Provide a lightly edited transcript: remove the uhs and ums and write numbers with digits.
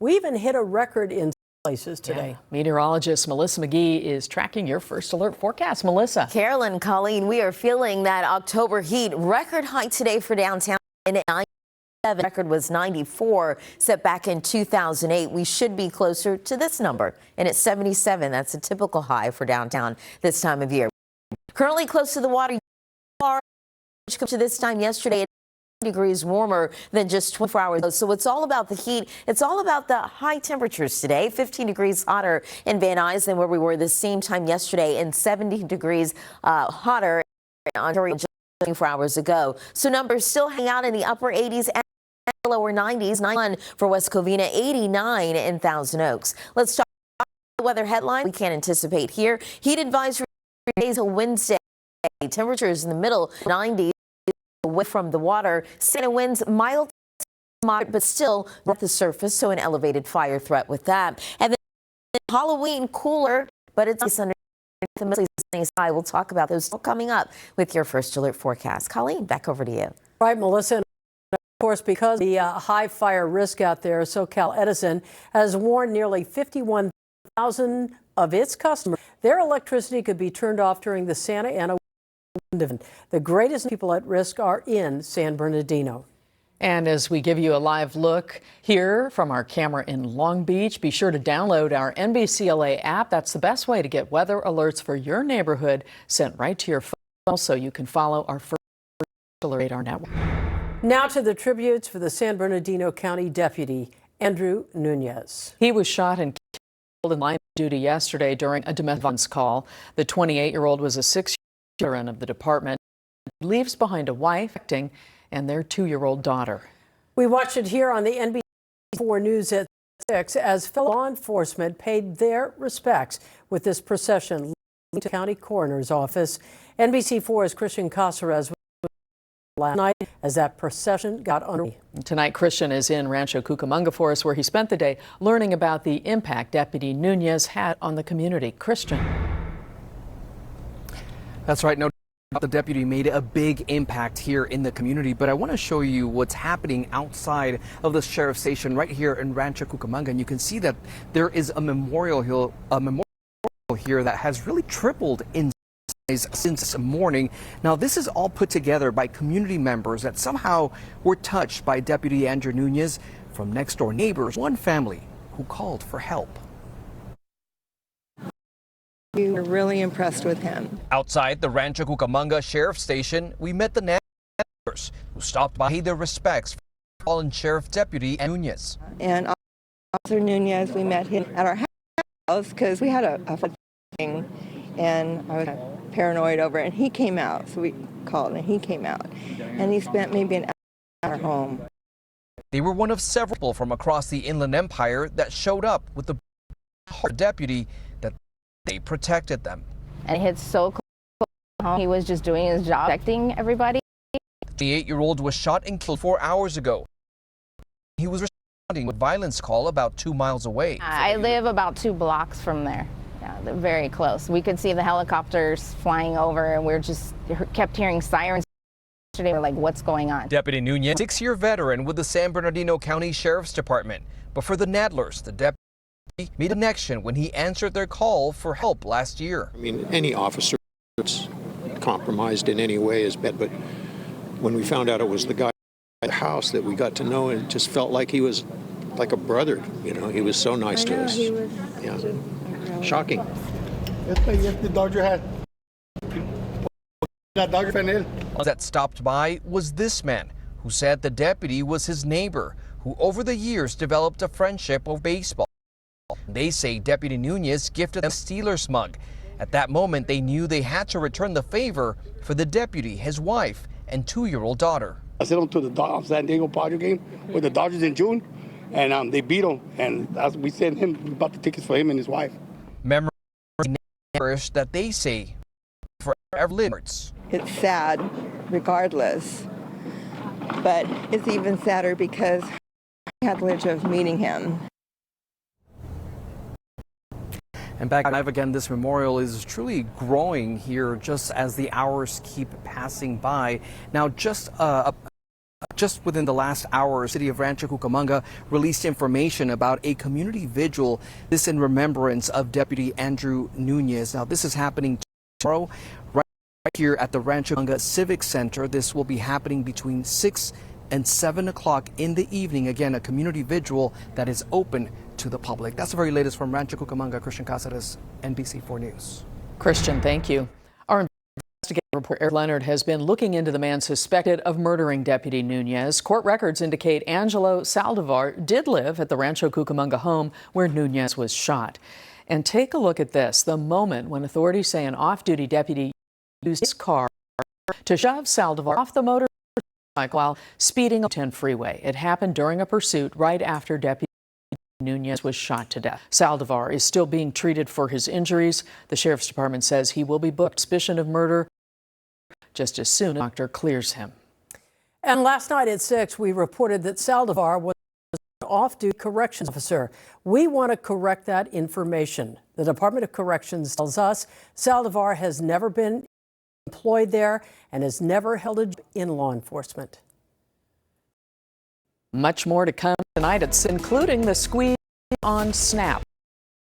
We even hit a record in places today. Yeah. Meteorologist Melissa McGee is tracking your first alert forecast. Melissa. Carolyn, Colleen, we are feeling that October heat. Record high today for downtown. And 97 record was 94, set back in 2008. We should be closer to this number, and it's 77. That's a typical high for downtown this time of year. Currently close to the water, to this time yesterday. Degrees warmer than just 24 hours ago. So it's all about the heat. It's all about the high temperatures today. 15 degrees hotter in Van Nuys than where we were the same time yesterday, and 70 degrees hotter in Ontario just 24 hours ago. So numbers still hang out in the upper 80s and lower 90s. 91 for West Covina, 89 in Thousand Oaks. Let's talk about the weather headline. We can't anticipate here. Heat advisory days till Wednesday. Temperatures in the middle 90s. Away from the water. Santa winds mild, moderate, but still at the surface, so an elevated fire threat with that. And then Halloween cooler, but it's under the mostly sunny sky. We'll talk about those coming up with your first alert forecast. Colleen, back over to you. Right, Melissa. And of course, because of the high fire risk out there, SoCal Edison has warned nearly 51,000 of its customers their electricity could be turned off during the Santa Ana. The greatest people at risk are in San Bernardino. And as we give you a live look here from our camera in Long Beach, be sure to download our NBCLA app. That's the best way to get weather alerts for your neighborhood sent right to your phone, so you can follow our first alert radar network. Now to the tributes for the San Bernardino County Deputy, Andrew Nunez. He was shot and killed in line of duty yesterday during a domestic violence call. The 28-year-old was a 6-year-old veteran of the department. He leaves behind a wife and their 2-year-old daughter. We watched it here on the NBC4 News at 6 as fellow law enforcement paid their respects with this procession leading to the county coroner's office. NBC4's Christian Caceres last night as that procession got underway. Tonight, Christian is in Rancho Cucamonga for us, where he spent the day learning about the impact Deputy Nunez had on the community. Christian. That's right. No, the deputy made a big impact here in the community, but I want to show you what's happening outside of the sheriff's station right here in Rancho Cucamonga. And you can see that there is a memorial here that has really tripled in size since morning. Now, this is all put together by community members that somehow were touched by Deputy Andrew Nunez from next door neighbors, one family who called for help. We were really impressed with him. Outside the Rancho Cucamonga Sheriff's Station, we met the neighbors who stopped by to pay their respects for fallen Sheriff Deputy Nunez. And Officer Nunez, we met him at our house because we had a thing, and I was paranoid over it, and he came out. So we called, and he came out. And he spent maybe an hour at our home. They were one of several people from across the Inland Empire that showed up with the deputy that they protected them. And he hit so close to home. He was just doing his job, protecting everybody. The 8-year-old was shot and killed 4 hours ago. He was responding with a violence call about 2 miles away. I live about 2 blocks from there. Yeah, they're very close. We could see the helicopters flying over, and we're just kept hearing sirens. Yesterday, we're like, what's going on? Deputy Nunez, 6-year veteran with the San Bernardino County Sheriff's Department. But for the Nadlers, the deputy made a connection when he answered their call for help last year. I mean, any officer that's compromised in any way is bad, but when we found out it was the guy at the house that we got to know, it just felt like he was like a brother. You know, he was so nice to us. He was Shocking. The Dodger hat. That Dodger fan. That stopped by was this man who said the deputy was his neighbor, who over the years developed a friendship over baseball. They say Deputy Nunez gifted them a Steelers mug. At that moment, they knew they had to return the favor for the deputy, his wife, and 2-year-old daughter. I sent him to the San Diego Padre game with the Dodgers in June, and they beat them. And we sent him, we bought the tickets for him and his wife. Memories that they say forever lives. It's sad, regardless, but it's even sadder because I had the privilege of meeting him. And back live again, this memorial is truly growing here just as the hours keep passing by. Now, just Just within the last hour, the city of Rancho Cucamonga released information about a community vigil, this in remembrance of Deputy Andrew Nunez. Now, this is happening tomorrow right here at the Rancho Cucamonga Civic Center. This will be happening between 6 and 7 o'clock in the evening. Again, a community vigil that is open to the public. That's the very latest from Rancho Cucamonga. Christian Cáceres, NBC4 News. Christian, thank you. Our investigative reporter Eric Leonard has been looking into the man suspected of murdering Deputy Nunez. Court records indicate Angelo Saldivar did live at the Rancho Cucamonga home where Nunez was shot. And take a look at this, the moment when authorities say an off-duty deputy used his car to shove Saldivar off the motorcycle while speeding on the 10 freeway. It happened during a pursuit right after Deputy Nunez was shot to death. Saldivar is still being treated for his injuries. The sheriff's department says he will be booked suspicion of murder just as soon as the doctor clears him. And last night at 6, we reported that Saldivar was an off-duty corrections officer. We want to correct that information. The Department of Corrections tells us Saldivar has never been employed there and has never held a job in law enforcement. Much more to come tonight, including the squeeze on Snap.